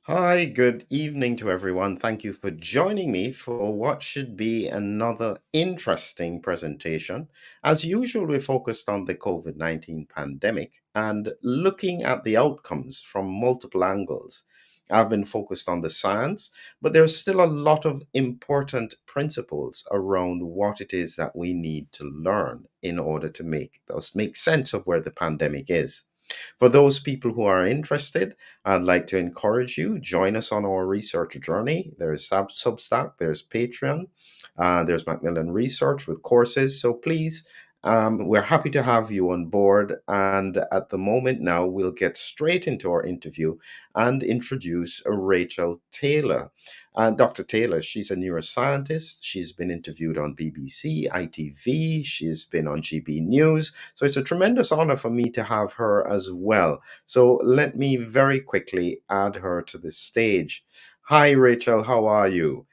Hi, good evening to everyone. Thank you for joining me for what should be another interesting presentation. As usual, we're focused on the COVID-19 pandemic and looking at the outcomes from multiple angles. I've been focused on the science, but there's still a lot of important principles around what it is that we need to learn in order to make sense of where the pandemic is. For those people who are interested, I'd like to encourage you, join us on our research journey. There's Substack, there's Patreon, there's Macmillan Research with courses. So please, we're happy to have you on board. And at the moment now, we'll get straight into our interview and introduce Rachel Taylor. Dr. Taylor, she's a neuroscientist. She's been interviewed on BBC, ITV. She's been on GB News. So it's a tremendous honor for me to have her as well. So let me very quickly add her to the stage. Hi, Rachel. How are you?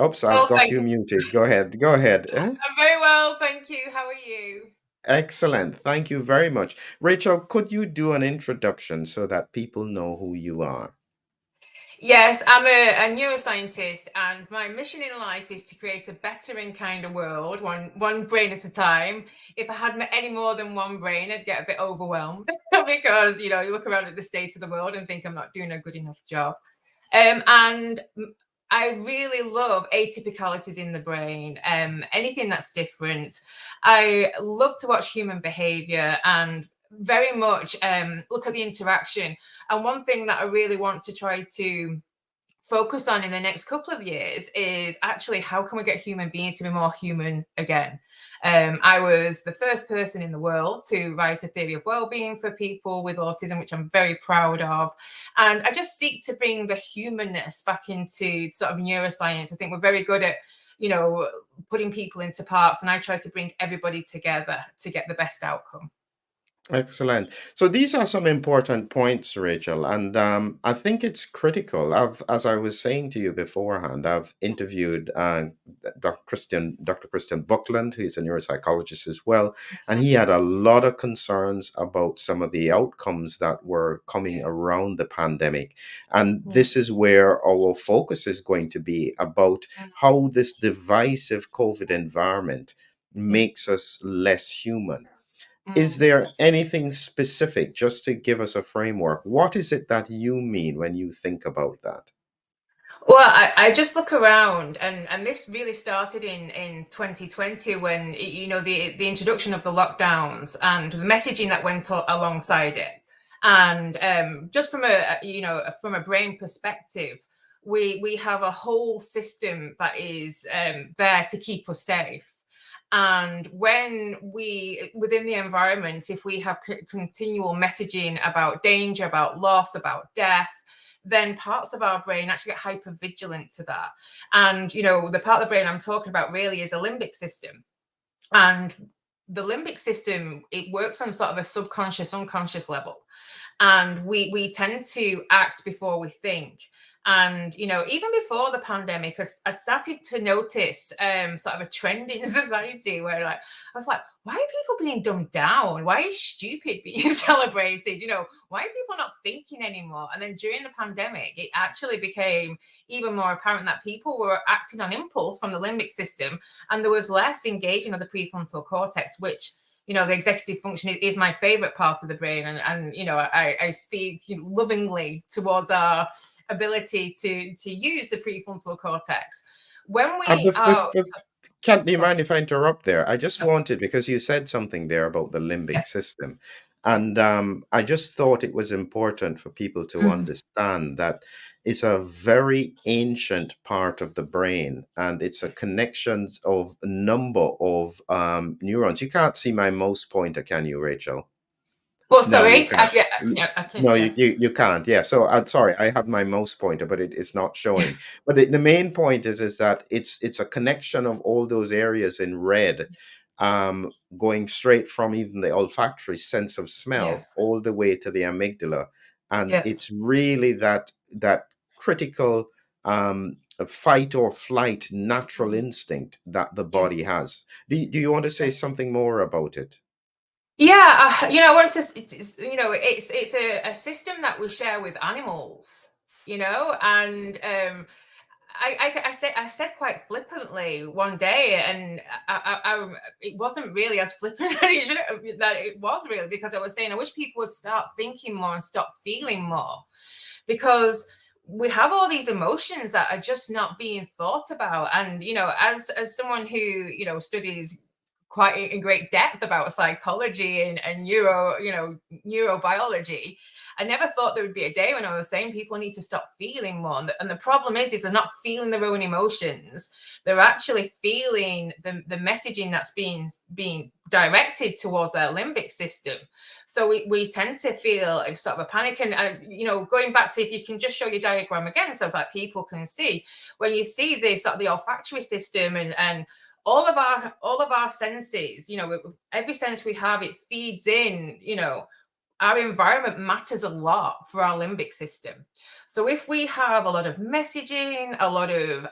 Oops, I've Well, got thank you muted. Go ahead. Go ahead. I'm very well, thank you. How are you? Excellent. Thank you very much. Rachel, could you do an introduction so that people know who you are? Yes, I'm a neuroscientist, and my mission in life is to create a better and kinder world, one brain at a time. If I had any more than one brain, I'd get a bit overwhelmed because you look around at the state of the world and think I'm not doing a good enough job. And I really love atypicalities in the brain, anything that's different. I love to watch human behavior and very much look at the interaction. And one thing that I really want to try to focus on in the next couple of years is actually how can we get human beings to be more human again. I was the first person in the world to write a theory of well-being for people with autism, which I'm very proud of, and I just seek to bring the humanness back into sort of neuroscience. I think we're very good at putting people into parts, and I try to bring everybody together to get the best outcome. Excellent. So these are some important points, Rachel, and I think it's critical. As I was saying to you beforehand, I've interviewed Dr. Christian Buckland, who's a neuropsychologist as well, and he had a lot of concerns about some of the outcomes that were coming Yeah, around the pandemic, and yeah. this is where our focus is going to be about how this divisive COVID environment Mm, makes us less human. Is mm. there anything specific, just to give us a framework? What is it that you mean when you think about that? Well, I just look around, and this really started in 2020 when the introduction of the lockdowns and the messaging that went alongside it, and just from a brain perspective, we have a whole system that is there to keep us safe. And when we within the environment, if we have continual messaging about danger, about loss, about death, then parts of our brain actually get hyper vigilant to that. And the part of the brain I'm talking about really is a limbic system. And the limbic system, it works on sort of a subconscious, unconscious level. And we tend to act before we think. And even before the pandemic, I started to notice sort of a trend in society where, like, I was like, why are people being dumbed down? Why is stupid being celebrated? Why are people not thinking anymore? And then during the pandemic, it actually became even more apparent that people were acting on impulse from the limbic system, and there was less engaging of the prefrontal cortex, which the executive function is my favorite part of the brain. And I speak lovingly towards our ability to use the prefrontal cortex when Uh, we bef- bef- are. bef- Can't do you Go on. mind if I interrupt there? I just Okay. wanted, because you said something there about the Yeah. limbic system. Yeah. And I just thought it was important for people to Mhm. understand that it's a very ancient part of the brain, and it's a connection of a number of neurons. You can't see my mouse pointer, can you, Rachel? Well, No, you sorry. can't. Yeah, I can. No, Yeah. you can't. Yeah. So I'm sorry, I have my mouse pointer, but it's not showing. But the main point is that it's a connection of all those areas in red, going straight from even the olfactory sense of Yeah. smell all the way to the amygdala, and Yeah. it's really that critical fight or flight natural Mhm. instinct that the Yeah. body has. Do you want to say something more about it? Yeah, I want to. It's a system that we share with animals. And I said quite flippantly one day, and it wasn't really as flippant that it was really, because I was saying I wish people would start thinking more and stop feeling more, because we have all these emotions that are just not being thought about. And as someone who studies quite in great depth about psychology and neurobiology, I never thought there would be a day when I was saying people need to stop feeling more. And the problem is they're not feeling their own emotions. They're actually feeling the messaging that's being directed towards their limbic system. So we tend to feel a sort of a panic. And going back to, if you can just show your diagram again so that people can see, when you see this, the olfactory system and all of our senses, every sense we have, it feeds in, our environment matters a lot for our limbic system. So if we have a lot of messaging, a lot of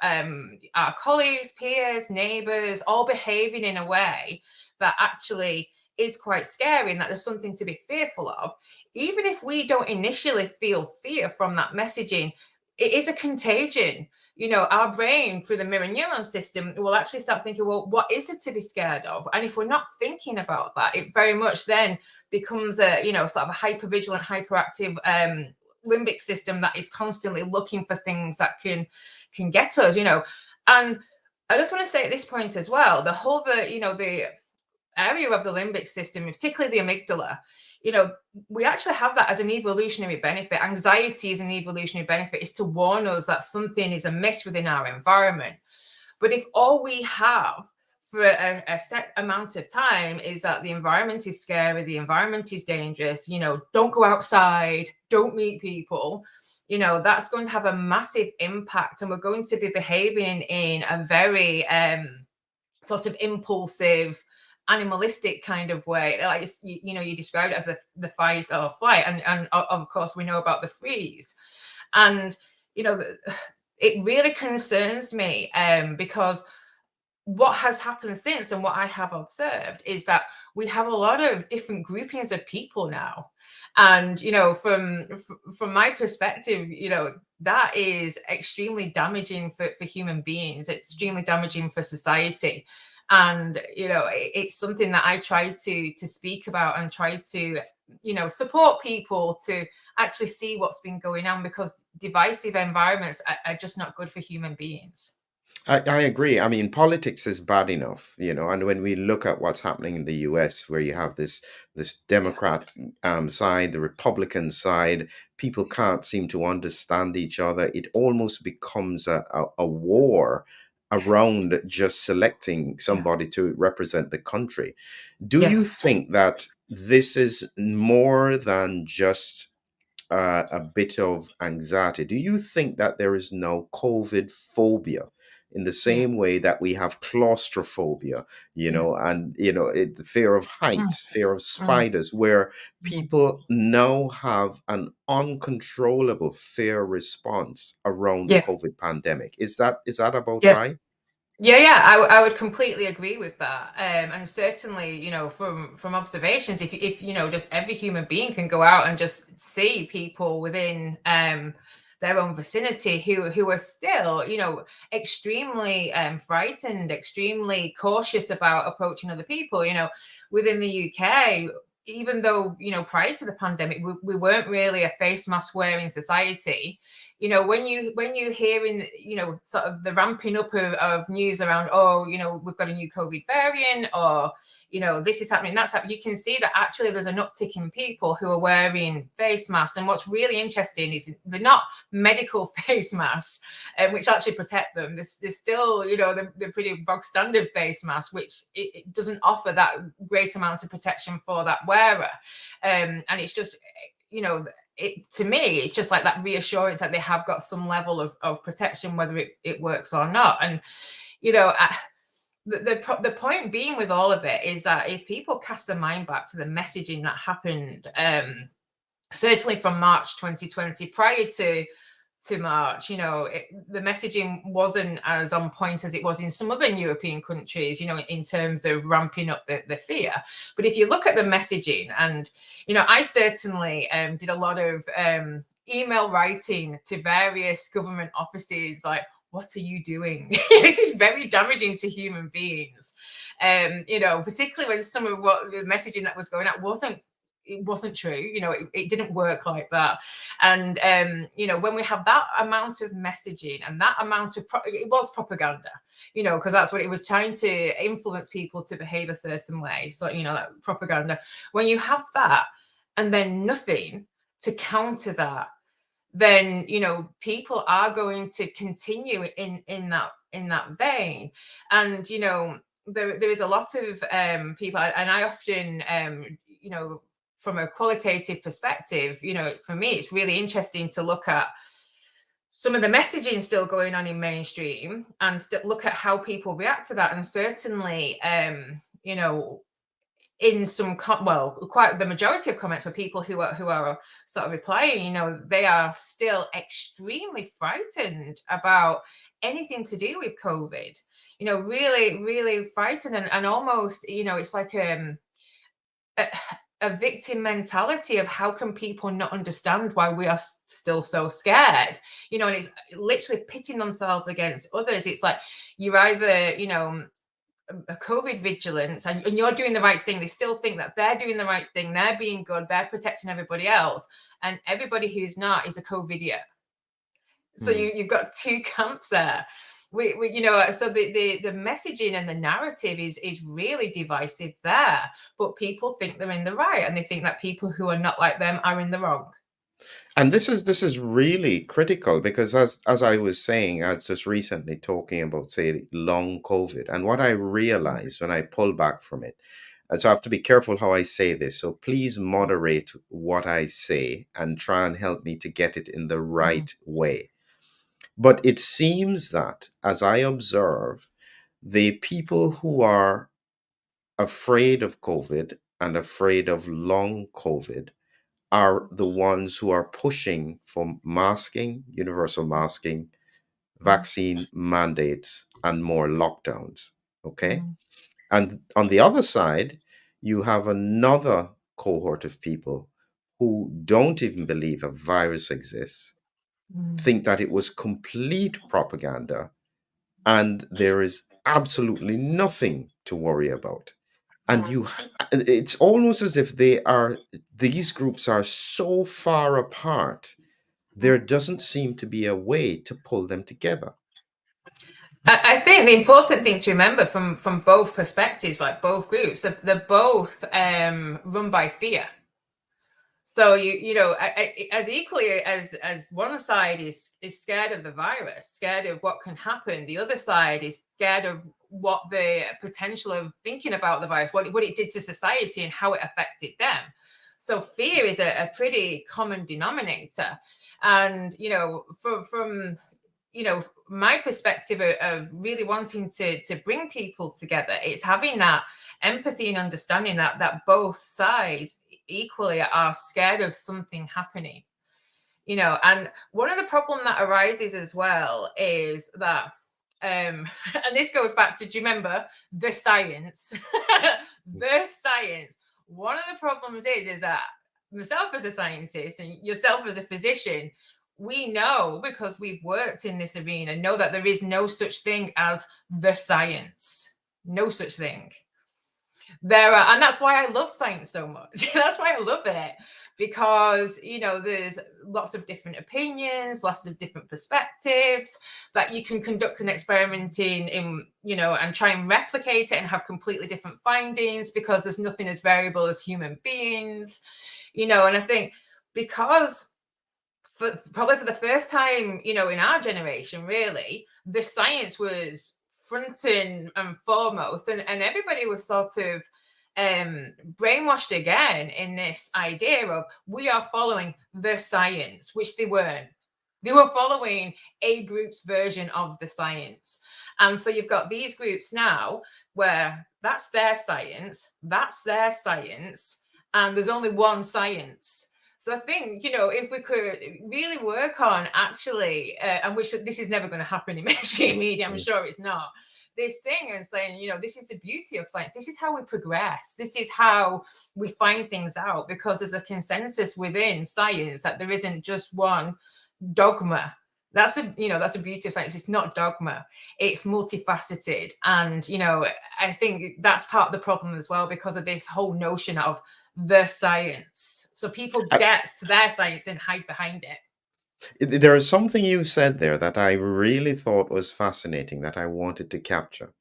our colleagues, peers, neighbors, all behaving in a way that actually is quite scary and that there's something to be fearful of, even if we don't initially feel fear from that messaging, it is a contagion. Our brain, through the mirror neuron system, will actually start thinking, well, what is it to be scared of? And if we're not thinking about that, it very much then becomes a sort of a hypervigilant, hyperactive limbic system that is constantly looking for things that can get us. And I just want to say at this point as well, the whole the area of the limbic system, particularly the amygdala, we actually have that as an evolutionary benefit. Anxiety is an evolutionary benefit, is to warn us that something is amiss within our environment. But if all we have for a set amount of time is that the environment is scary, the environment is dangerous, don't go outside, don't meet people, that's going to have a massive impact. And we're going to be behaving in a very sort of impulsive, animalistic kind of way. Like, you described it as the fight or flight. And of course, we know about the freeze. And, it really concerns me because what has happened since, and what I have observed, is that we have a lot of different groupings of people now. And from my perspective, that is extremely damaging for human beings, extremely damaging for society. And it's something that I try to speak about and try to support people to actually see what's been going on, because divisive environments are just not good for human beings. I agree. I mean, politics is bad enough, and when we look at what's happening in the US, where you have this Democrat side, the Republican side, people can't seem to understand each other. It almost becomes a war around just selecting Yeah. somebody to represent the country. Do Yeah. you think that this is more than just a bit of anxiety? Do you think that there is no COVID phobia in the Yeah. same way that we have claustrophobia, Yeah. fear of Mm, heights, fear of mm, spiders, where mm. people now have an uncontrollable fear response around the Yeah. COVID pandemic? Is that about Yeah. right? Yeah, I would completely agree with that. And certainly, from observations, if just every human being can go out and just see people within their own vicinity who are still, extremely frightened, extremely cautious about approaching other people. Within the UK, even though prior to the pandemic, we weren't really a face mask wearing society. When you hearing sort of the ramping up of news around, oh, we've got a new COVID variant, or this is happening, that's happening, you can see that actually there's an uptick in people who are wearing face masks. And what's really interesting is they're not medical face masks, which actually protect them. There's still the pretty bog standard face mask, which it doesn't offer that great amount of protection for that wearer. And it's just to me, it's just like that reassurance that they have got some level of protection, whether it works or not. And the point being with all of it is that if people cast their mind back to the messaging that happened, certainly from March 2020, prior to March, the messaging wasn't as on point as it was in some other European countries, in terms of ramping up the fear. But if you look at the messaging, and I certainly did a lot of email writing to various government offices like, what are you doing? This is very damaging to human beings. Particularly when some of what the messaging that was going out wasn't true. It didn't work like that. And when we have that amount of messaging and that amount of it was propaganda, because that's what it was, trying to influence people to behave a certain way. So that propaganda, when you have that and then nothing to counter that, then people are going to continue in that vein. And there is a lot of people, and I often from a qualitative perspective, for me it's really interesting to look at some of the messaging still going on in mainstream and look at how people react to that. And certainly in some quite the majority of comments for people who are sort of replying, they are still extremely frightened about anything to do with COVID, really, really frightened. And almost, it's like a victim mentality of how can people not understand why we are still so scared, and it's literally pitting themselves against others. It's like you're either, a COVID vigilance and you're doing the right thing. They still think that they're doing the right thing. They're being good. They're protecting everybody else. And everybody who's not is a COVIDiot. So you've got two camps there. So the messaging and the narrative is really divisive there. But people think they're in the right, and they think that people who are not like them are in the wrong. And this is really critical because as I was saying, I was just recently talking about, say, long COVID, and what I realized when I pull back from it, and so I have to be careful how I say this. So please moderate what I say and try and help me to get it in the right way. But it seems that as I observe, the people who are afraid of COVID and afraid of long COVID are the ones who are pushing for masking, universal masking, vaccine mandates, and more lockdowns. Okay. And on the other side, you have another cohort of people who don't even believe a virus exists, think that it was complete propaganda, and there is absolutely nothing to worry about. And it's almost as if these groups are so far apart, there doesn't seem to be a way to pull them together. I think the important thing to remember from both perspectives, like both groups, they're both run by fear. So as equally as one side is scared of the virus, scared of what can happen, the other side is scared of what the potential of thinking about the virus, what it did to society and how it affected them. So fear is a pretty common denominator. And from my perspective of really wanting to bring people together, it's having that empathy and understanding that both sides equally are scared of something happening. And one of the problem that arises as well is that and this goes back to, do you remember the science? The science. One of the problems is that myself as a scientist and yourself as a physician, we know, because we've worked in this arena, know that there is no such thing as the science. No such thing. And that's why I love science so much. That's why I love it, because there's lots of different opinions, lots of different perspectives that you can conduct an experiment in and try and replicate it and have completely different findings, because there's nothing as variable as human beings. And I think because probably for the first time in our generation, really, the science was front and foremost, and everybody was sort of brainwashed again in this idea of we are following the science, which they weren't. They were following a group's version of the science. And so you've got these groups now where that's their science, and there's only one science. So I think, if we could really work on actually, and this is never going to happen in mainstream media, I'm sure it's not, this thing and saying, this is the beauty of science. This is how we progress. This is how we find things out, because there's a consensus within science that there isn't just one dogma. That's the beauty of science. It's not dogma. It's multifaceted. And, I think that's part of the problem as well, because of this whole notion of the science. So people Uh, get their science and hide behind it. There is something you said there that I really thought was fascinating that I wanted to capture.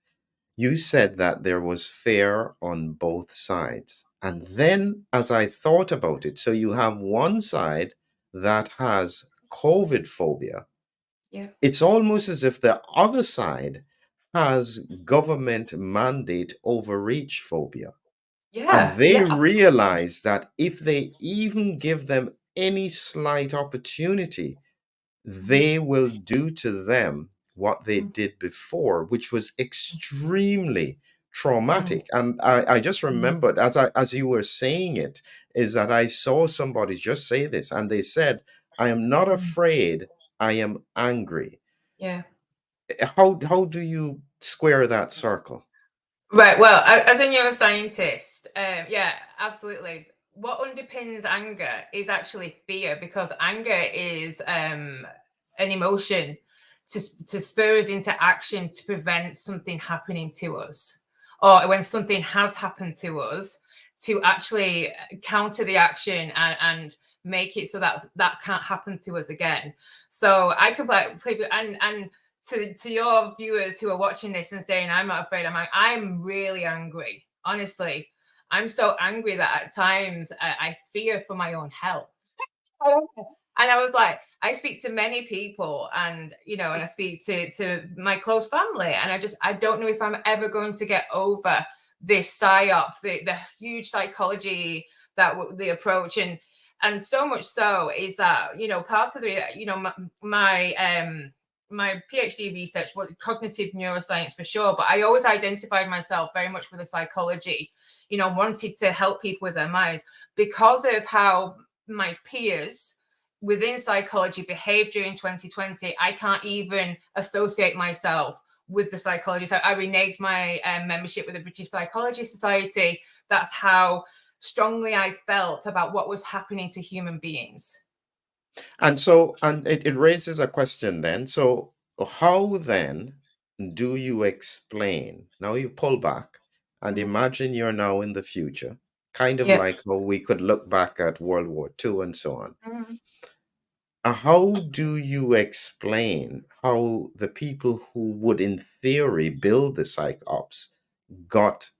You said that there was fear on both sides. And then, as I thought about it, so you have one side that has COVID phobia. Yeah. It's almost as if the other side has government mandate overreach phobia. And Yeah. they Yeah. Absolutely. realize that if they even give them any slight opportunity, they will do to them what they Mm, did before, which was extremely mm, traumatic. And I just mm, remembered as you were saying it, is that I saw somebody just say this, and they said, "I am not mm. afraid, I am angry." Yeah. How do you square that circle? Right. Well, as a neuroscientist, yeah, absolutely. What underpins anger is actually fear, because anger is an emotion to spur us into action to prevent something happening to us, or when something has happened to us, to actually counter the action and make it so that that can't happen to us again. So I could play and to your viewers who are watching this and saying, I'm not afraid, I'm really angry. Honestly, I'm so angry that at times I fear for my own health. And I was like, I speak to many people, and I speak to my close family, and I don't know if I'm ever going to get over this psyop, the huge psychology that the approach, and so much so is that part of the my PhD research was cognitive neuroscience for sure, but I always identified myself very much with the psychology, wanted to help people with their minds, because of how my peers within psychology behaved during 2020. I can't even associate myself with the psychology. So I reneged my membership with the British Psychology Society. That's how strongly I felt about what was happening to human beings. And so, and it raises a question then. So, how then do you explain? Now you pull back and Mm. imagine you're now in the future, kind of Yep. like how we could look back at World War II and so on. Mm. How do you explain how the people who would, in theory, build the psych ops got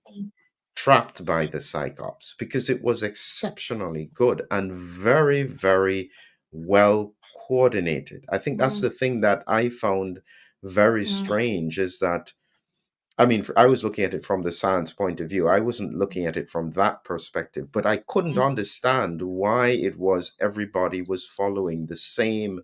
trapped by the psychops, because it was exceptionally good and very, very well coordinated. I think that's Mm. the thing that I found very Mm. strange, is that, I mean, I was looking at it from the science point of view. I wasn't looking at it from that perspective, but I couldn't Mm. understand why it was everybody was following the same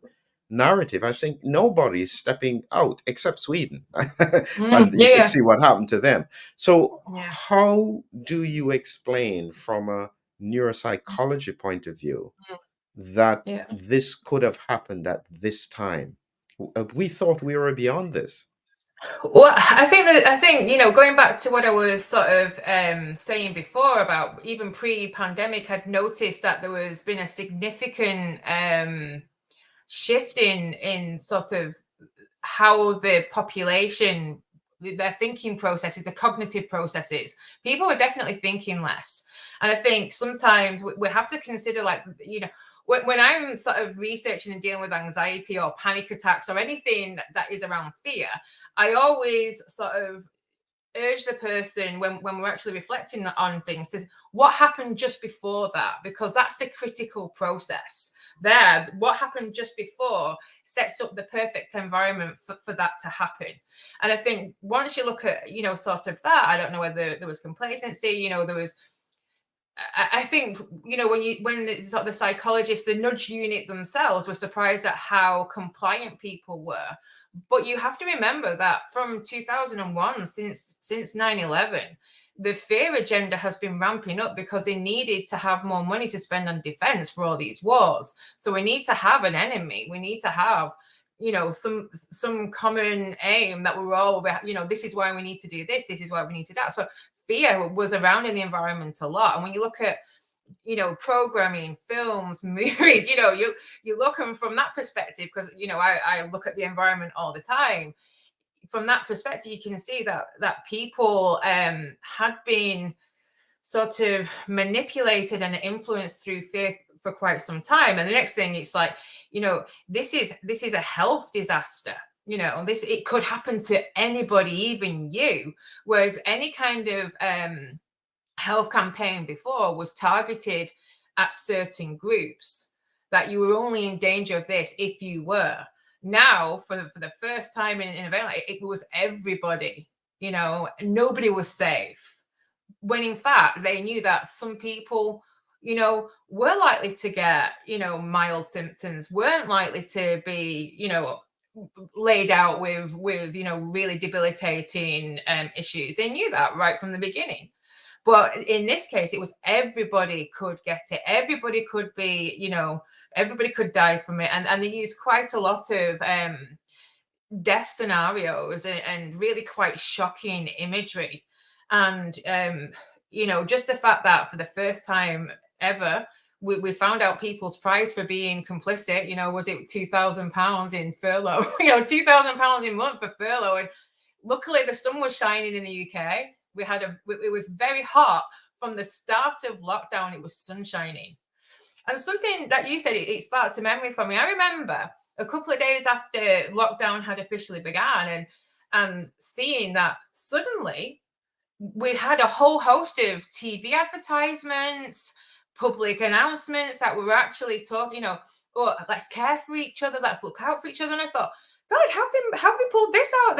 narrative. I think nobody is stepping out except Sweden. Mm. And you could Yeah. see what happened to them. So, Yeah. how do you explain from a neuropsychology point of view that Yeah. this could have happened at this time? We thought we were beyond this. Well, I think going back to what I was sort of saying before about even pre-pandemic, I'd noticed that there was been a significant shift in sort of how the population, their thinking processes, the cognitive processes, people are definitely thinking less. And I think sometimes we have to consider, like, when I'm sort of researching and dealing with anxiety or panic attacks or anything that is around fear, I always sort of urge the person, when we're actually reflecting on things, to what happened just before that, because that's the critical process there. What happened just before sets up the perfect environment for that to happen. And I think once you look at sort of that, I don't know whether there was complacency, there was, I think, when the psychologists, the nudge unit themselves, were surprised at how compliant people were. But you have to remember that from 2001, since 9/11, the fear agenda has been ramping up, because they needed to have more money to spend on defense for all these wars. So we need to have an enemy. We need to have some common aim that we were all, this is why we need to do this is why we need to do that. So fear was around in the environment a lot. And when you look at programming, films, movies, you look at them from that perspective, because I look at the environment all the time. From that perspective, you can see that people had been sort of manipulated and influenced through fear for quite some time. And the next thing, it's like, this is a health disaster. It could happen to anybody, even you. Whereas any kind of health campaign before was targeted at certain groups, that you were only in danger of this if you were. Now, for the first time in an event, it was everybody. Nobody was safe, when in fact they knew that some people were likely to get mild symptoms, weren't likely to be laid out with really debilitating issues. They knew that right from the beginning. But in this case, it was everybody could get it. Everybody could be, everybody could die from it. And they used quite a lot of death scenarios and really quite shocking imagery. And, just the fact that for the first time ever, we found out people's price for being complicit. Was it £2,000 in furlough? £2,000 a month for furlough. And luckily the sun was shining in the UK. It was very hot from the start of lockdown. It was sun shining. And something that you said, it sparked a memory for me. I remember a couple of days after lockdown had officially begun, and seeing that suddenly we had a whole host of TV advertisements, public announcements that were actually talking, oh, let's care for each other, let's look out for each other. And I thought, God, have they pulled this out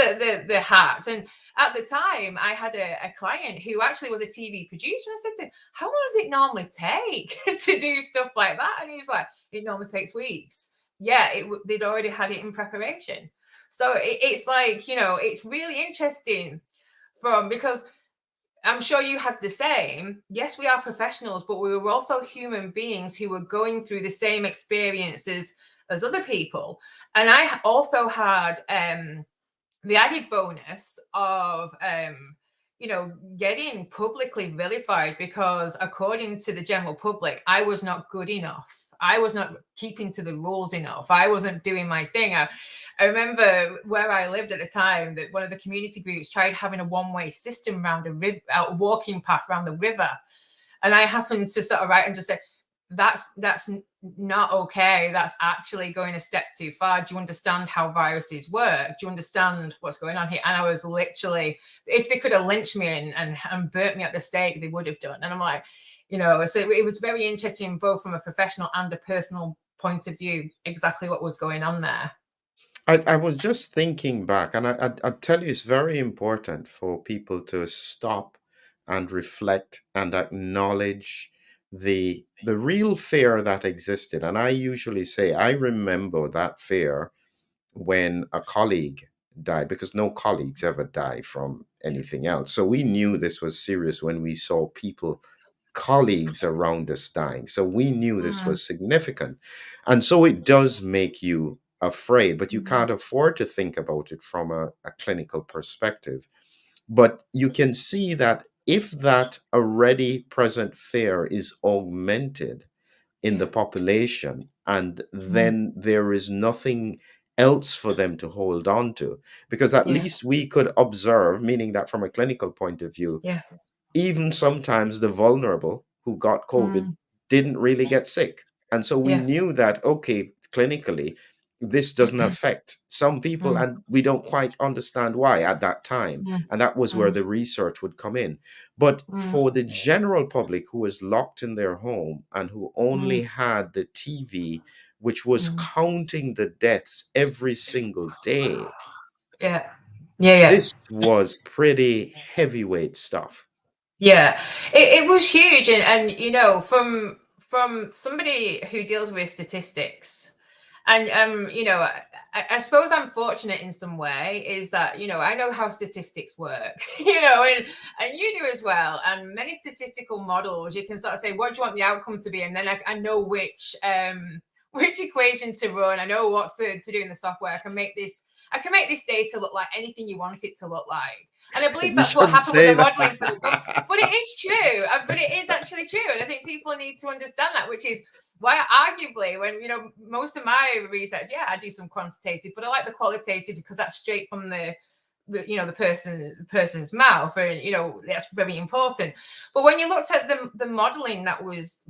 the hat? And at the time, I had a client who actually was a TV producer. And I said to him, how long does it normally take to do stuff like that? And he was like, it normally takes weeks. Yeah, they'd already had it in preparation. So it's like, it's really interesting because I'm sure you had the same. Yes, we are professionals, but we were also human beings who were going through the same experiences as other people. And I also had the added bonus of getting publicly vilified, because according to the general public, I was not good enough. I was not keeping to the rules enough. I wasn't doing my thing. I remember where I lived at the time that one of the community groups tried having a one-way system around a walking path around the river. And I happened to sort of write and just say, that's not okay. That's actually going a step too far. Do you understand how viruses work? Do you understand what's going on here? And I was literally, if they could have lynched me and burnt me at the stake, they would have done. And I'm like, so it was very interesting, both from a professional and a personal point of view, exactly what was going on there. I was just thinking back, and I tell you, it's very important for people to stop and reflect and acknowledge the real fear that existed. And I usually say, I remember that fear when a colleague died, because no colleagues ever die from anything else. So we knew this was serious when we saw people, colleagues around us dying. So we knew this was significant. And so it does make you afraid, but you can't afford to think about it from a clinical perspective. But you can see that if that already present fear is augmented in the population, and then there is nothing else for them to hold on to, because at Yeah. least we could observe, meaning that from a clinical point of view, Yeah. even sometimes the vulnerable who got COVID Mm. didn't really get sick. And so we Yeah. knew that, okay, clinically, this doesn't affect some people, Mm. and we don't quite understand why at that time. Mm. And that was where Mm. the research would come in. But Mm. for the general public who was locked in their home and who only Mm. had the TV, which was Mm. counting the deaths every single day, Yeah. Yeah. Yeah. this was pretty heavyweight stuff. Yeah, it was huge, and from somebody who deals with statistics, and I suppose I'm fortunate in some way, is that I know how statistics work, and you do as well. And many statistical models, you can sort of say, what do you want the outcome to be, and then I know which equation to run. I know what to do in the software. I can make this data look like anything you want it to look like. And I believe You that's what shouldn't happened with the say modeling for the gut. that. But it is true. But it is actually true. And I think people need to understand that, which is why arguably when, most of my research, yeah, I do some quantitative, but I like the qualitative because that's straight from the person's mouth, and that's very important. But when you looked at the modeling that was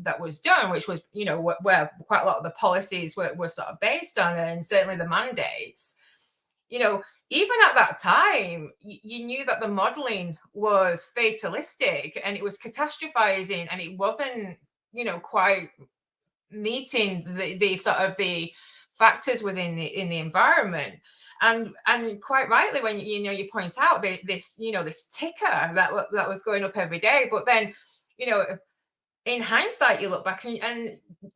done, which was where quite a lot of the policies were sort of based on, and certainly the mandates, even at that time, you knew that the modeling was fatalistic and it was catastrophizing, and it wasn't quite meeting the sort of the factors within the environment. And quite rightly, when you point out this ticker that was going up every day. But then you know in hindsight, you look back and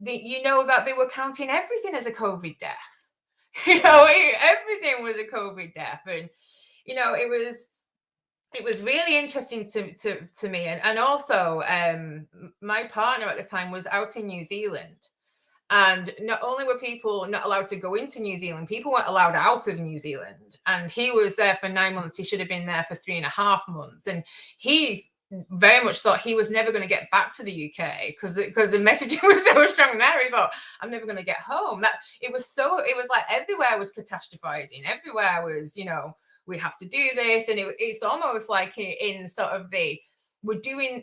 that they were counting everything as a COVID death. Wow. Everything was a COVID death. And it was really interesting to me. And also, my partner at the time was out in New Zealand, and not only were people not allowed to go into New Zealand, people weren't allowed out of New Zealand. And he was there for 9 months. He should have been there for 3.5 months. And he very much thought he was never going to get back to the UK because the messaging was so strong there. He thought, I'm never going to get home. That it was like everywhere was catastrophizing. Everywhere was, we have to do this. And it's almost like in sort of the, we're doing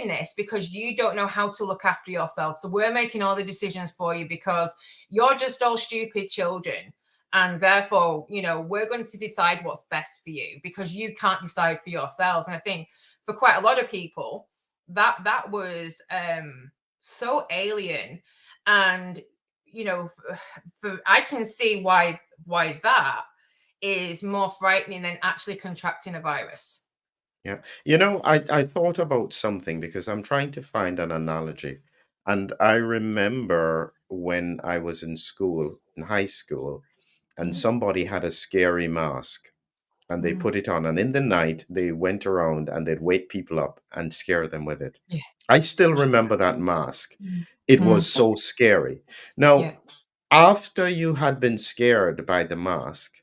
this because you don't know how to look after yourself. So we're making all the decisions for you because you're just all stupid children. And therefore, we're going to decide what's best for you because you can't decide for yourselves. And I think for quite a lot of people, that was so alien. And I can see why that is more frightening than actually contracting a virus. Yeah. I thought about something because I'm trying to find an analogy. And I remember when I was in school, in high school, and Mm, somebody had a scary mask and they mm, put it on. And in the night, they went around and they'd wake people up and scare them with it. yeah. I still remember that mask. Mm, It mm, was so scary. Now, yeah. after you had been scared by the mask,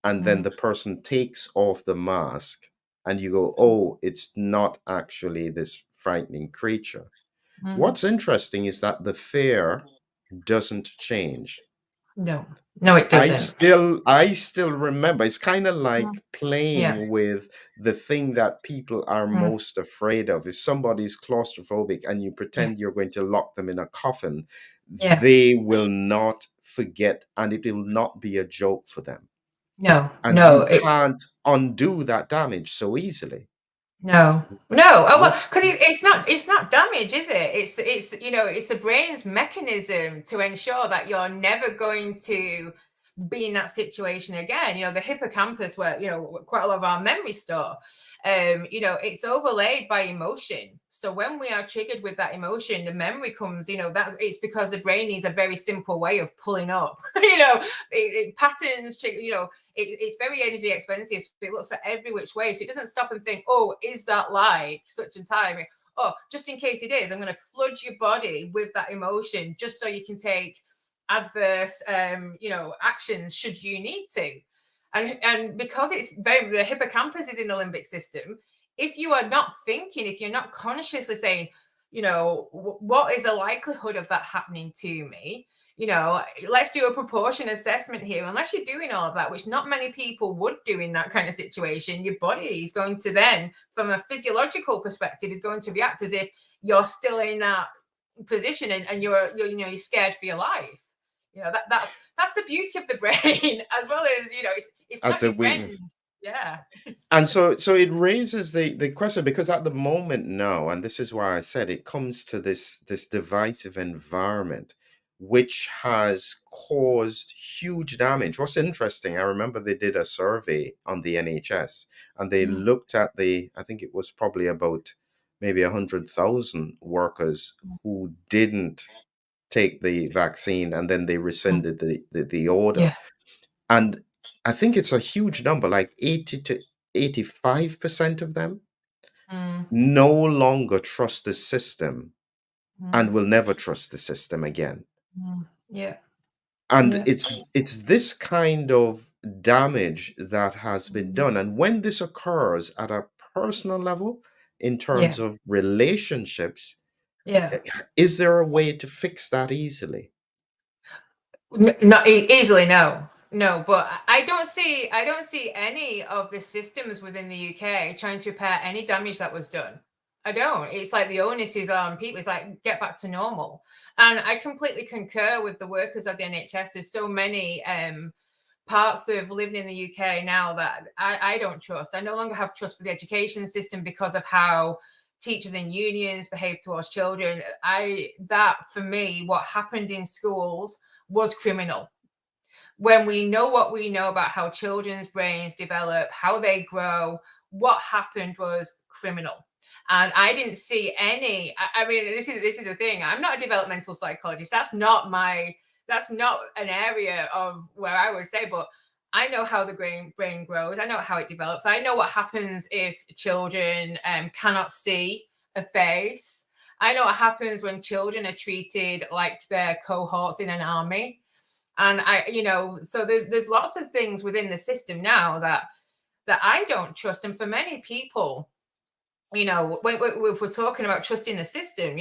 and then Mm, the person takes off the mask, and you go, oh, it's not actually this frightening creature. mm. What's interesting is that the fear doesn't change. No, no, it doesn't. I still remember. It's kind of Mm, like yeah. playing with the thing that people are Mm, most afraid of. If somebody's claustrophobic and you yeah. pretend you're going to lock them in a coffin, Yeah. they will not forget, and it will not be a joke for them. No, And no, you can't undo that damage so easily. no. Oh well, What? because it's not damage, is it? It's the brain's mechanism to ensure that you're never going to be in that situation again. The hippocampus, where quite a lot of our memory store, it's overlaid by emotion. So when we are triggered with that emotion, the memory comes. That it's because the brain needs a very simple way of pulling up. Patterns. It's very energy expensive. So it looks for every which way. So it doesn't stop and think, oh, is that like such and time? Oh, just in case it is, I'm going to flood your body with that emotion just so you can take adverse actions should you need to. And because the hippocampus is in the limbic system, if you are not thinking, if you're not consciously saying, what is the likelihood of that happening to me, let's do a proportion assessment here. Unless you're doing all of that, which not many people would do in that kind of situation, your body is going to then, from a physiological perspective, is going to react as if you're still in that position, and you're scared for your life. That's the beauty of the brain, as well as it's As not a your friend. weakness. Yeah. And so it raises the question, because at the moment now, and this is why I said it comes to this divisive environment, which has caused huge damage. What's interesting, I remember they did a survey on the NHS, and they Mm, looked at I think it was probably about maybe 100,000 workers who didn't take the vaccine, and then they mm, rescinded the order. yeah. And I think it's a huge number, like 80 to 85% of them Mm, no longer trust the system mm, and will never trust the system again. yeah. And Yeah. it's this kind of damage that has been done. And when this occurs at a personal level, in Yeah. terms of relationships, Yeah. is there a way to fix that easily? Not easily, no. No, but I don't see any of the systems within the UK trying to repair any damage that was done. I don't. It's like the onus is on people. It's like get back to normal. And I completely concur with the workers of the NHS. There's so many parts of living in the UK now that I don't trust. I no longer have trust for the education system because of how teachers and unions behave towards children. That for me, what happened in schools was criminal. When we know what we know about how children's brains develop, how they grow, what happened was criminal. And I didn't see any. I mean, this is a thing. I'm not a developmental psychologist. That's not an area of where I would say, but I know how the brain grows. I know how it develops. I know what happens if children cannot see a face. I know what happens when children are treated like they're cohorts in an army. And so there's lots of things within the system now that I don't trust. And for many people, if we're talking about trusting the system,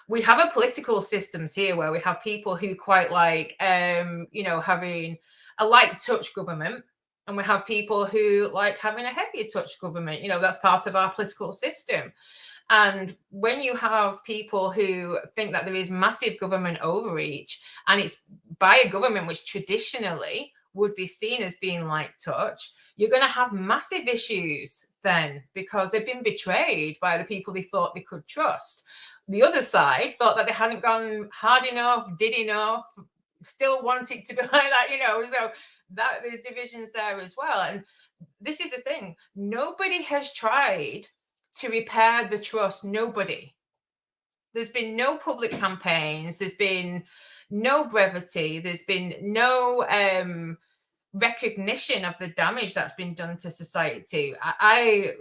we have a political systems here where we have people who quite like, having a light touch government. And we have people who like having a heavier touch government. That's part of our political system. And when you have people who think that there is massive government overreach, and it's by a government which traditionally would be seen as being light touch, you're going to have massive issues then because they've been betrayed by the people they thought they could trust. The other side thought that they hadn't gone hard enough, did enough, still want it to be like that. So that there's divisions there as well. And this is the thing, nobody has tried to repair the trust. Nobody. There's been no public campaigns, there's been no brevity, there's been no recognition of the damage that's been done to society. I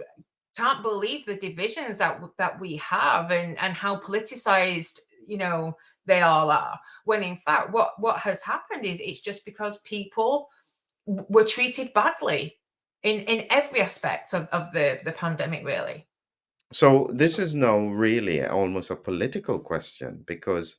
can't believe the divisions that we have, and how politicized they all are, when in fact what has happened is it's just because people were treated badly in every aspect of the pandemic, really. So this is now really almost a political question, because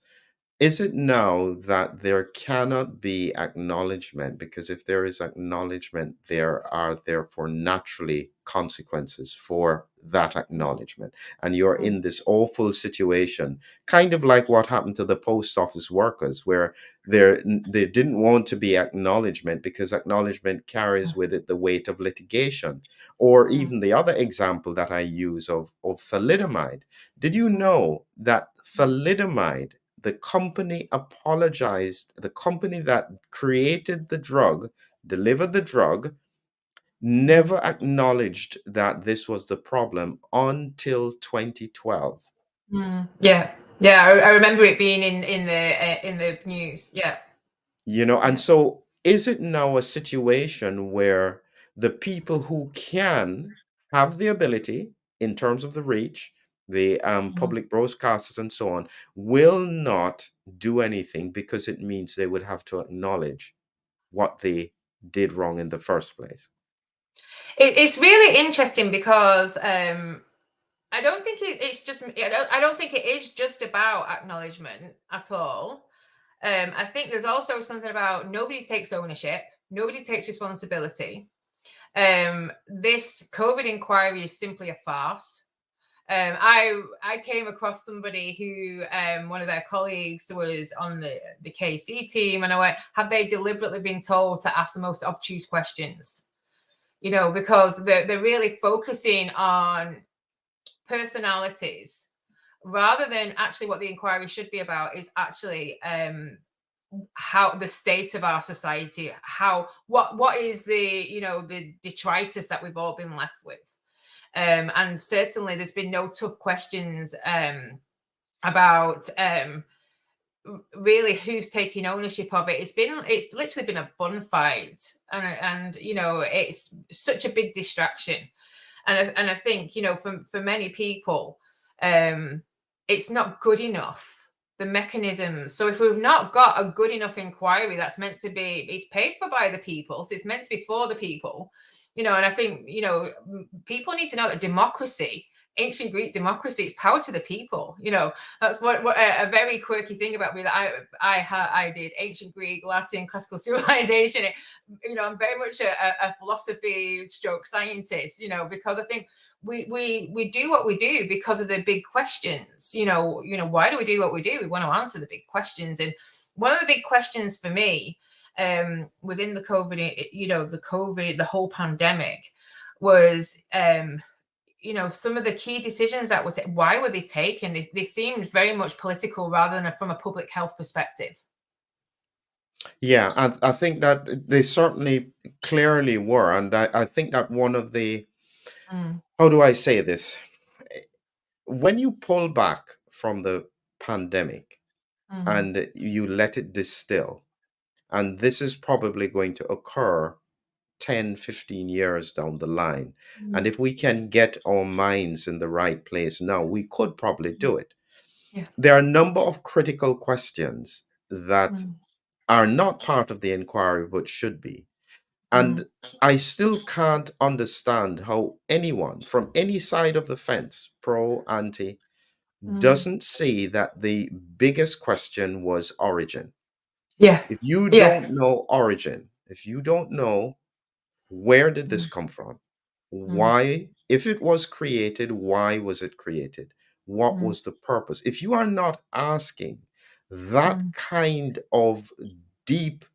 is it now that there cannot be acknowledgement? Because if there is acknowledgement, there are therefore naturally consequences for that acknowledgement. And you're in this awful situation, kind of like what happened to the post office workers, where they didn't want to be acknowledgement because acknowledgement carries with it the weight of litigation. Or even the other example that I use of thalidomide. Did you know that thalidomide, the company apologized, the company that created the drug, delivered the drug, never acknowledged that this was the problem until 2012. Yeah, yeah, I remember it being in the news. Yeah, And yeah. so is it now a situation where the people who can have the ability in terms of the reach, the public broadcasters and so on, will not do anything because it means they would have to acknowledge what they did wrong in the first place? It's really interesting because I don't think it's just. I don't think it is just about acknowledgement at all. I think there's also something about nobody takes ownership, nobody takes responsibility. This COVID inquiry is simply a farce. I came across somebody who one of their colleagues was on the KC team, and I went, have they deliberately been told to ask the most obtuse questions? Because they're really focusing on personalities rather than actually what the inquiry should be about is actually how the state of our society, how what is the detritus that we've all been left with. And certainly there's been no tough questions about really who's taking ownership of it. It's literally been a bun fight, and it's such a big distraction. And I think for many people, it's not good enough the mechanisms. So if we've not got a good enough inquiry that's meant to be, it's paid for by the people, so it's meant to be for the people, and I think, people need to know that democracy, ancient Greek democracy, is power to the people. That's what a very quirky thing about me, that I did ancient Greek, Latin, classical civilization. I'm very much a philosophy stroke scientist, because I think we do what we do because of the big questions. Why do we do what we do? We want to answer the big questions. And one of the big questions for me, within the COVID, the whole pandemic, was some of the key decisions that why were they taken? They seemed very much political rather than from a public health perspective. Yeah, I think that they certainly clearly were. And I think that one of the, Mm, how do I say this? When you pull back from the pandemic mm, and you let it distill, and this is probably going to occur 10, 15 years down the line. And mm, if we can get our minds in the right place now, we could probably mm. do it. Yeah. There are a number of critical questions that Mm, are not part of the inquiry but should be. mm, And I still can't understand how anyone from any side of the fence, pro, anti, mm. doesn't see that the biggest question was origin. Yeah. If you Yeah. don't know origin, if you don't know where did this Mm, come from? mm, Why, if it was created, why was it created? What mm, was the purpose? If you are not asking that mm, kind of deep,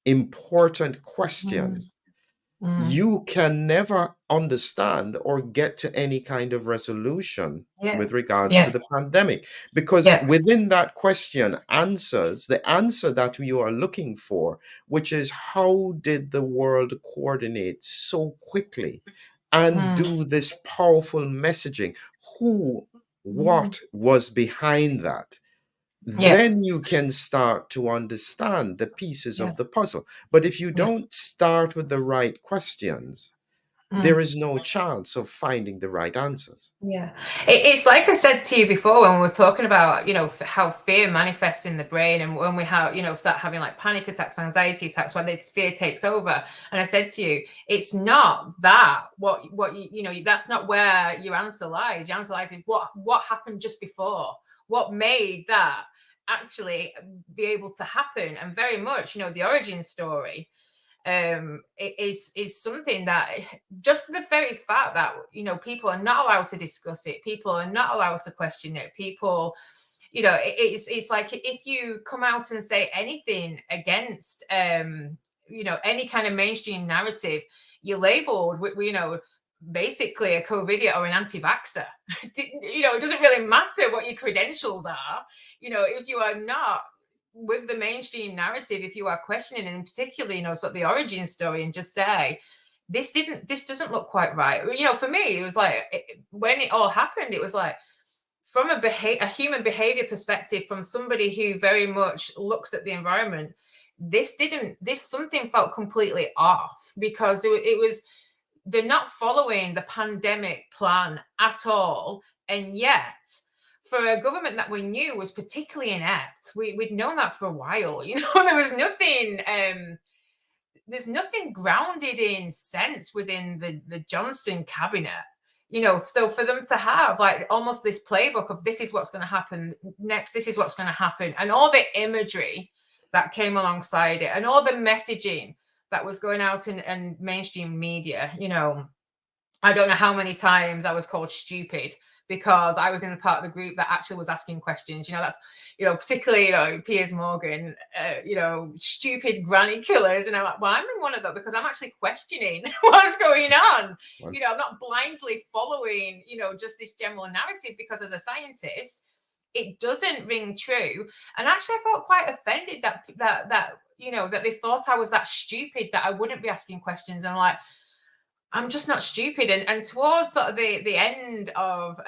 important mm, question, mm. you can never understand or get to any kind of resolution Yeah. with regards to Yeah. the pandemic, because Yeah. within that question answers the answer that you are looking for, which is how did the world coordinate so quickly and Mm, do this powerful messaging? Who, mm. what was behind that? Yeah. Then you can start to understand the pieces Yeah. of the puzzle. But if you Yeah. don't start with the right questions, there Mm. is no chance of finding the right answers. Yeah. It's like I said to you before when we were talking about, how fear manifests in the brain, and when we have, start having like panic attacks, anxiety attacks, when this fear takes over. And I said to you, it's not that that's not where your answer lies. Your answer lies in what happened just before, what made that actually be able to happen. And very much, the origin story is something that, just the very fact that people are not allowed to discuss it, people are not allowed to question it, people, it's like if you come out and say anything against any kind of mainstream narrative, you're labeled with, basically a COVIDiot or an anti-vaxxer. It doesn't really matter what your credentials are. If you are not with the mainstream narrative, if you are questioning, and particularly, sort of the origin story, and just say, this doesn't look quite right. For me, it was like, when it all happened, it was like, from a human behavior perspective, from somebody who very much looks at the environment, this something felt completely off, because it was, they're not following the pandemic plan at all. And yet, for a government that we knew was particularly inept, we'd known that for a while. There was nothing. There's nothing grounded in sense within the Johnson cabinet. So for them to have like almost this playbook of, this is what's going to happen next, this is what's going to happen, and all the imagery that came alongside it, and all the messaging that was going out in mainstream media, I don't know how many times I was called stupid because I was in the part of the group that actually was asking questions. That's, particularly, Piers Morgan, stupid granny killers. And I'm like, well, I'm in one of them because I'm actually questioning what's going on. Well, I'm not blindly following, just this general narrative, because as a scientist, it doesn't ring true. And actually, I felt quite offended that they thought I was that stupid, that I wouldn't be asking questions. And I'm like, I'm just not stupid. And towards sort of the end of,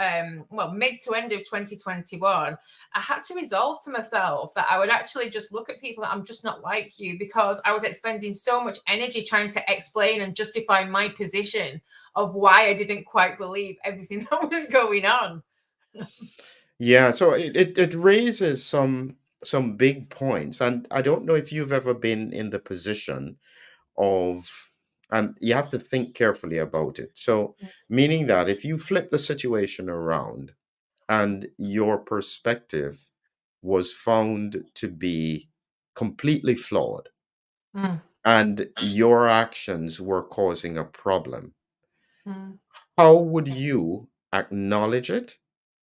mid to end of 2021, I had to resolve to myself that I would actually just look at people that I'm just not like you, because I was expending so much energy trying to explain and justify my position of why I didn't quite believe everything that was going on. Yeah, so it raises some big points, and I don't know if you've ever been in the position of, and you have to think carefully about it. So, meaning that if you flip the situation around and your perspective was found to be completely flawed Mm, and your actions were causing a problem, mm, how would you acknowledge it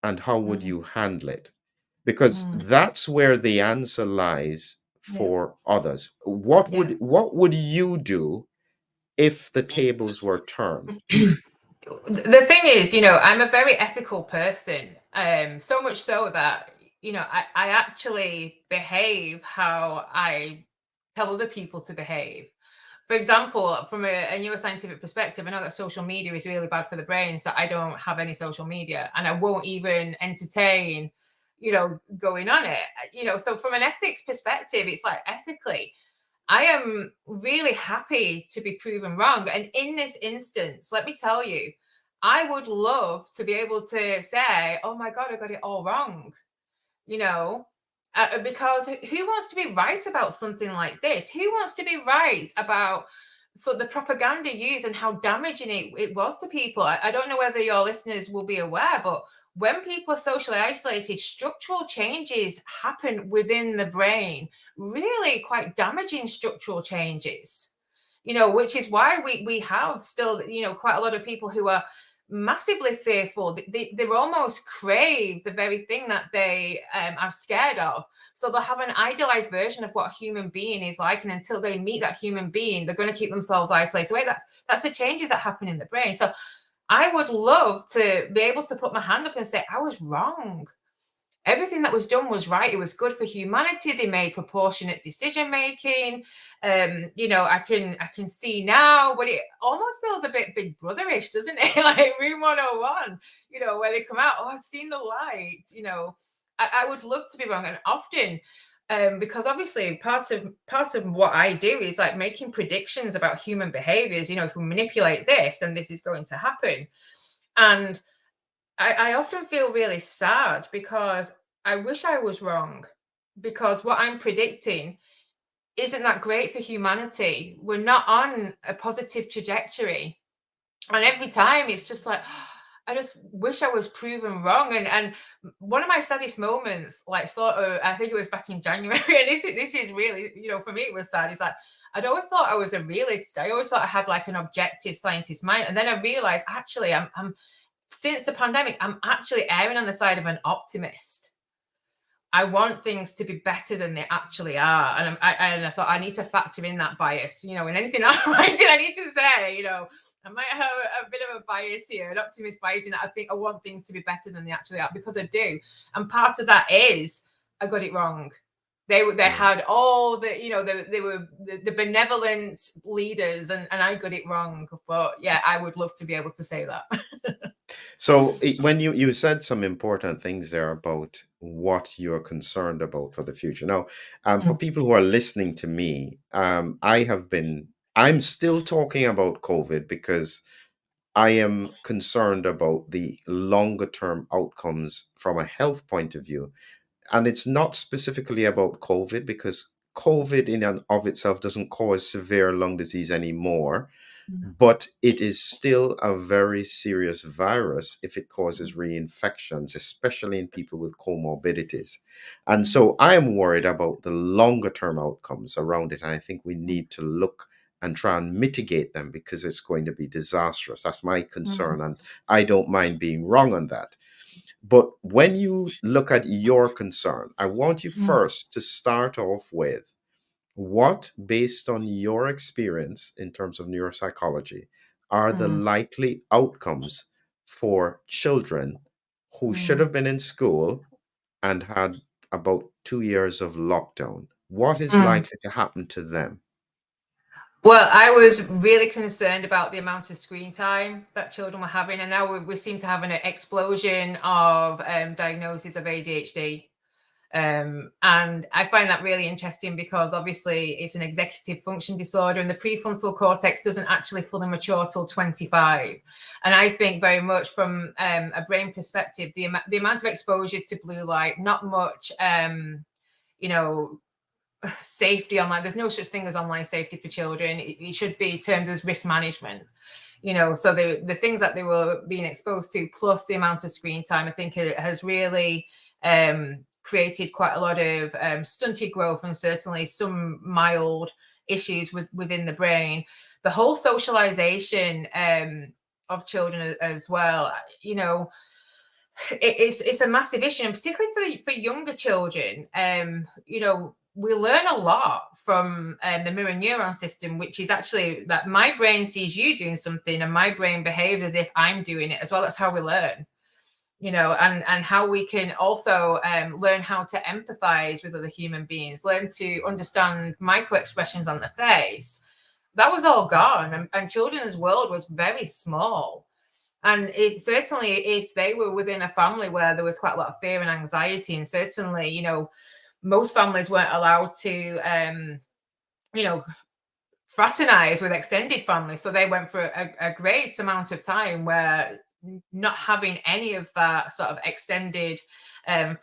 and how would mm, you handle it? Because mm. that's where the answer lies Yeah, for others. What would you do if the tables were turned? yeah. The thing is, I'm a very ethical person. So much so that, I actually behave how I tell other people to behave. For example, from a neuroscientific perspective, I know that social media is really bad for the brain, so I don't have any social media and I won't even entertain, going on it. So from an ethics perspective, it's like ethically, I am really happy to be proven wrong. And in this instance, let me tell you, I would love to be able to say, oh my God, I got it all wrong, you know, because who wants to be right about something like this? Who wants to be right about the propaganda used and how damaging it was to people? I don't know whether your listeners will be aware, but when people are socially isolated, structural changes happen within the brain, really quite damaging structural changes. Which is why we have still, quite a lot of people who are massively fearful. They almost crave the very thing that they are scared of. So they'll have an idealized version of what a human being is like, and until they meet that human being, they're going to keep themselves isolated. So wait, that's the changes that happen in the brain. So I would love to be able to put my hand up and say I was wrong. Everything that was done was right. It was good for humanity. They made proportionate decision making. I can see now, but it almost feels a bit Big Brotherish, doesn't it? Like Room 101, where they come out. Oh, I've seen the light. I would love to be wrong, and often. Because obviously part of what I do is like making predictions about human behaviors. If we manipulate this, then this is going to happen. And I often feel really sad because I wish I was wrong, because what I'm predicting isn't that great for humanity. We're not on a positive trajectory. And every time it's just like, I just wish I was proven wrong. And one of my saddest moments, like sort of, I think it was back in January, and this is really, for me it was sad. It's like I'd always thought I was a realist. I always thought I had like an objective scientist mind. And then I realized actually I'm since the pandemic, I'm actually erring on the side of an optimist. I want things to be better than they actually are, and I thought I need to factor in that bias. In anything I'm writing, I need to say, I might have a bit of a bias here, an optimist bias in that I think I want things to be better than they actually are, because I do, and part of that is I got it wrong. They Yeah. had all they were the benevolent leaders, and I got it wrong. But yeah, I would love to be able to say that. So when you said some important things there about what you're concerned about for the future. Now, for people who are listening to me, I'm still talking about COVID because I am concerned about the longer term outcomes from a health point of view. And it's not specifically about COVID because COVID in and of itself doesn't cause severe lung disease anymore, but it is still a very serious virus if it causes reinfections, especially in people with comorbidities. And so I am worried about the longer term outcomes around it. And I think we need to look and try and mitigate them because it's going to be disastrous. That's my concern. And I don't mind being wrong on that. But when you look at your concern, I want you first to start off with what, based on your experience in terms of neuropsychology, are the Mm, likely outcomes for children who should mm, have been in school and had about 2 years of lockdown? What is mm. likely to happen to them? Well, I was really concerned about the amount of screen time that children were having, and now we seem to have an explosion of diagnoses of ADHD. And I find that really interesting because obviously it's an executive function disorder and the prefrontal cortex doesn't actually fully mature till 25. And I think very much from a brain perspective, the amount of exposure to blue light, not much, you know, safety online. There's no such thing as online safety for children. It should be termed as risk management. So the things that they were being exposed to, plus the amount of screen time, I think it has really created quite a lot of stunted growth and certainly some mild issues within the brain. The whole socialization of children as well, it's a massive issue, and particularly for younger children. We learn a lot from the mirror neuron system, which is actually that my brain sees you doing something and my brain behaves as if I'm doing it as well. That's how we learn, and how we can also learn how to empathize with other human beings, learn to understand micro expressions on the face. That was all gone, and children's world was very small. And certainly, if they were within a family where there was quite a lot of fear and anxiety, and certainly, most families weren't allowed to, fraternize with extended families. So they went for a great amount of time where not having any of that sort of extended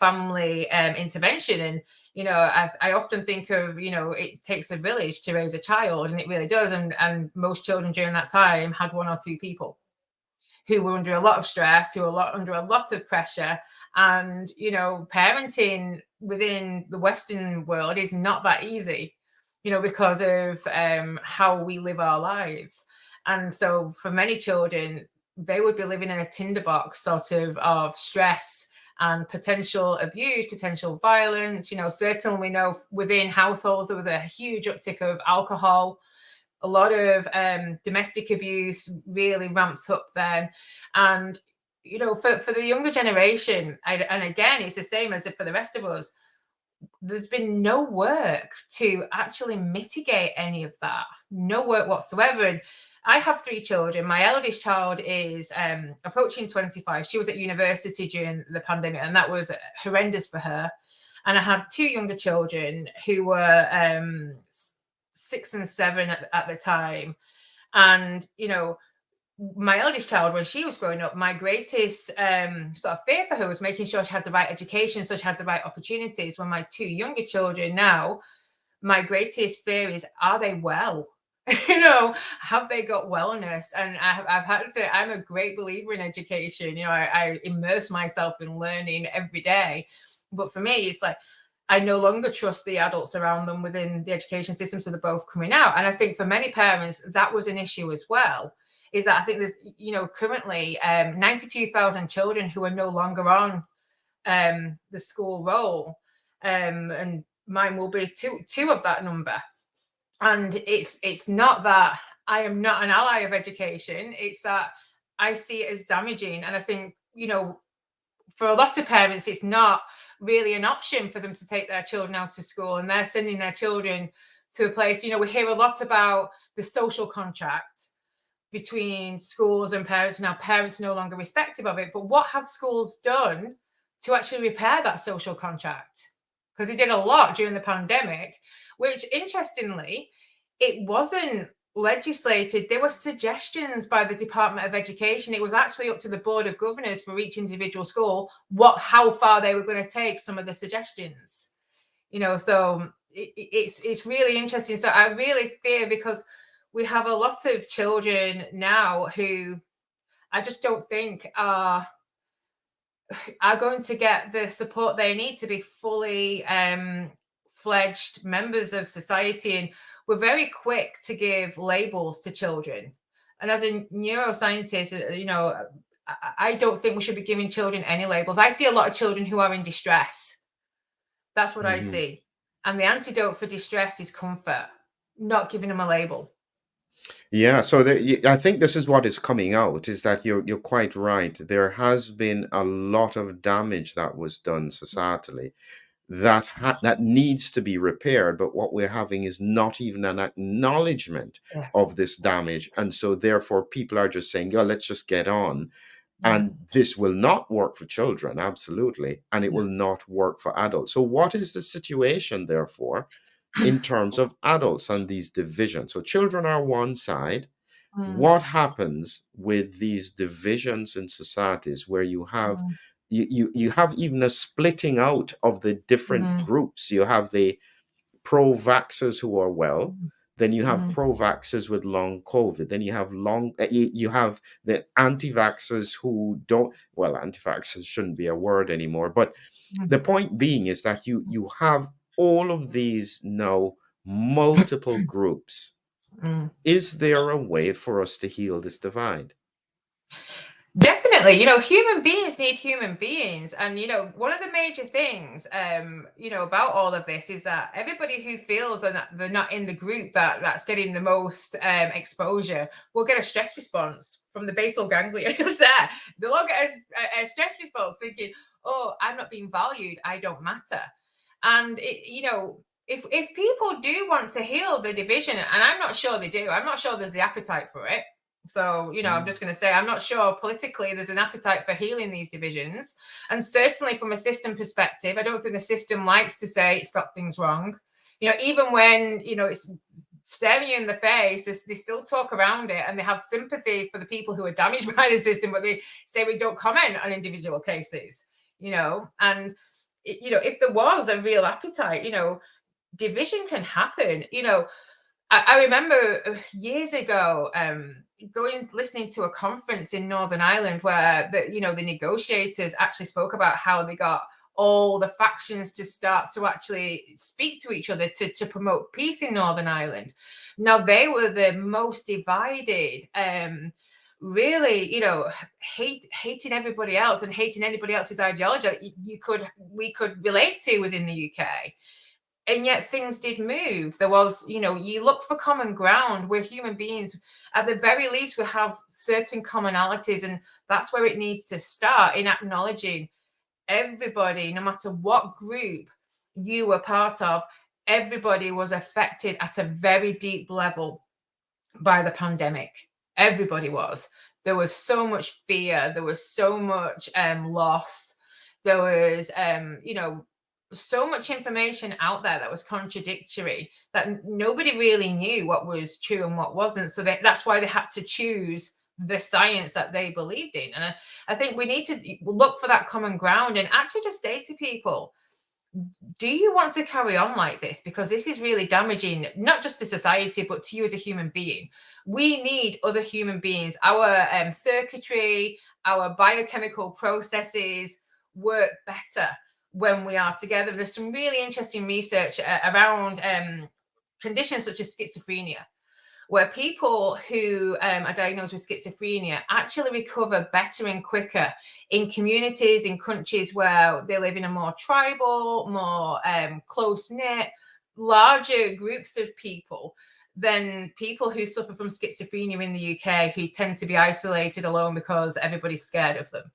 family intervention. And, I often think of, it takes a village to raise a child, and it really does. And most children during that time had one or two people who were under a lot of stress, who were under a lot of pressure. And, parenting within the Western world is not that easy, because of how we live our lives. And so for many children, they would be living in a tinderbox sort of stress and potential abuse, potential violence. Certainly we know within households there was a huge uptick of alcohol. A lot of domestic abuse really ramped up then. And, for the younger generation, and again, it's the same as for the rest of us, there's been no work to actually mitigate any of that. No work whatsoever. And I have 3 children. My eldest child is approaching 25. She was at university during the pandemic, and that was horrendous for her. And I had 2 younger children who were 6 and 7 at the time. And, my eldest child, when she was growing up, my greatest sort of fear for her was making sure she had the right education, so she had the right opportunities. When my 2 younger children now, my greatest fear is, are they well? Have they got wellness? And I've had to say, I'm a great believer in education. I immerse myself in learning every day. But for me, it's like, I no longer trust the adults around them within the education system, so they're both coming out. And I think for many parents, that was an issue as well, is that I think there's, currently 92,000 children who are no longer on the school roll. And mine will be two of that number. And it's not that I am not an ally of education. It's that I see it as damaging. And I think, for a lot of parents, it's not really an option for them to take their children out to school, and they're sending their children to a place. We hear a lot about the social contract between schools and parents. Now, parents are no longer respective of it, but what have schools done to actually repair that social contract? Because they did a lot during the pandemic, which interestingly, it wasn't legislated. There were suggestions by the Department of Education. It was actually up to the Board of Governors for each individual school how far they were going to take some of the suggestions. So it's really interesting. So I really fear, because we have a lot of children now who I just don't think are going to get the support they need to be fully fledged members of society. And we're very quick to give labels to children. And as a neuroscientist, I don't think we should be giving children any labels. I see a lot of children who are in distress. That's what I see. And the antidote for distress is comfort, not giving them a label. Yeah, so I think this is what is coming out, is that you're quite right. There has been a lot of damage that was done societally that needs to be repaired, but what we're having is not even an acknowledgement Yeah. of this damage, and so therefore people are just saying, "Yeah, let's just get on." And this will not work for children, absolutely, and it Yeah. will not work for adults. So, what is the situation, therefore, in terms of adults and these divisions? So, children are one side. Mm, What happens with these divisions in societies where you have mm, you have even a splitting out of the different mm, groups? You have the pro-vaxxers who are well. mm, Then you have mm, pro-vaxxers with long COVID. Then you have you have the anti-vaxxers who don't. Well, anti-vaxxers shouldn't be a word anymore. But mm, the point being is that you have all of these now multiple groups. mm. Is there a way for us to heal this divide? Definitely, human beings need human beings. And, one of the major things, about all of this is that everybody who feels that they're not in the group that's getting the most exposure will get a stress response from the basal ganglia just there. They'll all get a stress response thinking, oh, I'm not being valued. I don't matter. And, if people do want to heal the division, and I'm not sure they do, I'm not sure there's the appetite for it. So, I'm Mm, just going to say, I'm not sure politically there's an appetite for healing these divisions. And certainly from a system perspective, I don't think the system likes to say it's got things wrong. Even when, it's staring you in the face, they still talk around it and they have sympathy for the people who are damaged by the system, but they say we don't comment on individual cases, and, if there was a real appetite, division can happen. I remember years ago listening to a conference in Northern Ireland where the negotiators actually spoke about how they got all the factions to start to actually speak to each other to promote peace in Northern Ireland. Now they were the most divided, really, hating everybody else and hating anybody else's ideology that we could relate to within the UK. And yet things did move. There was, you look for common ground. We're human beings. At the very least, we have certain commonalities, and that's where it needs to start, in acknowledging everybody, no matter what group you were part of, everybody was affected at a very deep level by the pandemic. Everybody was. There was so much fear. There was so much loss. There was, so much information out there that was contradictory that nobody really knew what was true and what wasn't. So that's why they had to choose the science that they believed in. And I think we need to look for that common ground and actually just say to people, do you want to carry on like this? Because this is really damaging, not just to society, but to you as a human being. We need other human beings. Our circuitry, our biochemical processes work better when we are together. There's some really interesting research around conditions such as schizophrenia, where people who are diagnosed with schizophrenia actually recover better and quicker in communities, in countries where they live in a more tribal, more close-knit, larger groups of people than people who suffer from schizophrenia in the UK, who tend to be isolated alone because everybody's scared of them.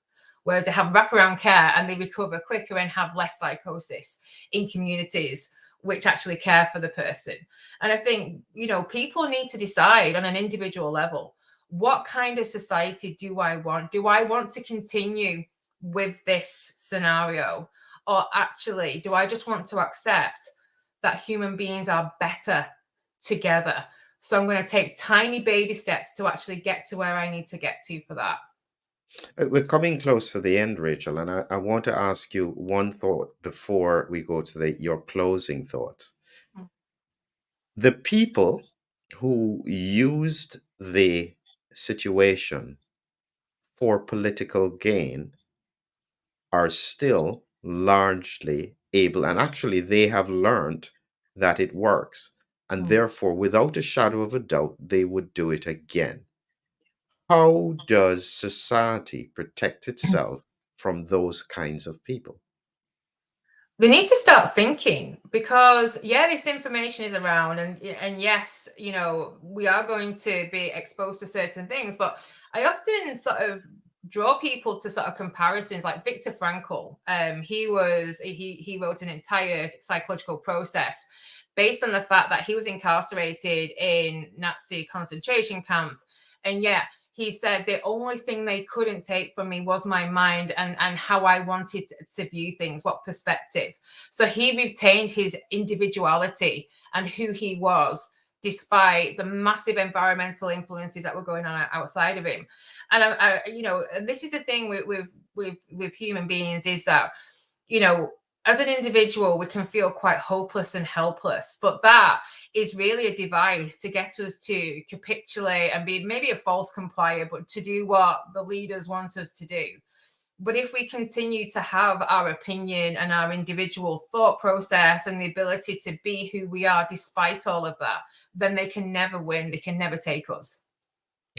Whereas they have wraparound care and they recover quicker and have less psychosis in communities which actually care for the person. And I think, people need to decide on an individual level, what kind of society do I want? Do I want to continue with this scenario? Or actually, do I just want to accept that human beings are better together? So I'm going to take tiny baby steps to actually get to where I need to get to for that. We're coming close to the end, Rachel, and I want to ask you one thought before we go to your closing thoughts. The people who used the situation for political gain are still largely able, and actually they have learned that it works, and Mm. therefore, without a shadow of a doubt, they would do it again. How does society protect itself from those kinds of people? They need to start thinking, because this information is around, and yes, we are going to be exposed to certain things, but I often sort of draw people to sort of comparisons, like Viktor Frankl. He wrote an entire psychological process based on the fact that he was incarcerated in Nazi concentration camps, and yet he said the only thing they couldn't take from me was my mind and how I wanted to view things, what perspective. So he retained his individuality and who he was, despite the massive environmental influences that were going on outside of him. And and this is the thing with human beings, is that, as an individual, we can feel quite hopeless and helpless, but that is really a device to get us to capitulate and be maybe a false complier, but to do what the leaders want us to do. But if we continue to have our opinion and our individual thought process and the ability to be who we are despite all of that, then they can never win. They can never take us.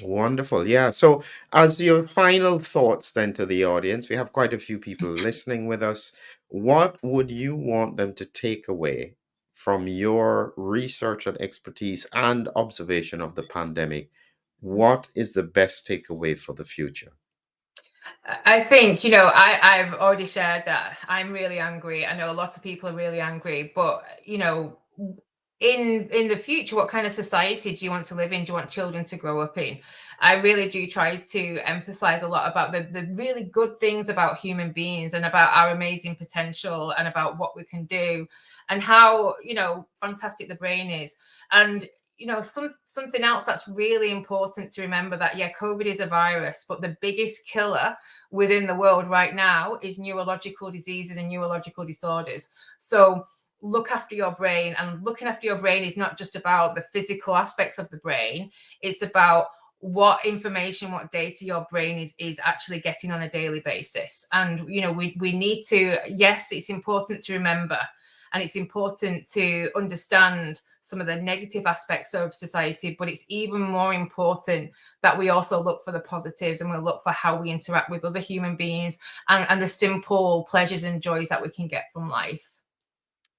Wonderful. Yeah. So, as your final thoughts then to the audience, we have quite a few people listening with us. What would you want them to take away from your research and expertise and observation of the pandemic? What is the best takeaway for the future? I think, I've already shared that I'm really angry. I know a lot of people are really angry, but, in the future, what kind of society do you want to live in? Do you want children to grow up in? I really do try to emphasize a lot about the really good things about human beings and about our amazing potential and about what we can do and how, fantastic the brain is. And something else that's really important to remember, that COVID is a virus, but the biggest killer within the world right now is neurological diseases and neurological disorders. So look after your brain, and looking after your brain is not just about the physical aspects of the brain. It's about what information, what data your brain is actually getting on a daily basis. And we need to, yes, it's important to remember, and it's important to understand some of the negative aspects of society, but it's even more important that we also look for the positives, and we look for how we interact with other human beings, and the simple pleasures and joys that we can get from life.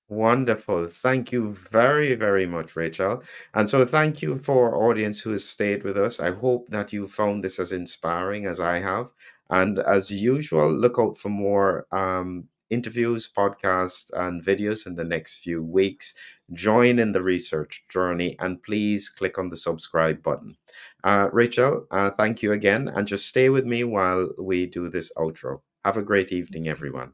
Wonderful. Thank you very, very much, Rachel. And so, thank you for our audience who has stayed with us. I hope that you found this as inspiring as I have. And as usual, look out for more interviews, podcasts, and videos in the next few weeks. Join in the research journey, and please click on the subscribe button. Rachel, thank you again. And just stay with me while we do this outro. Have a great evening, everyone.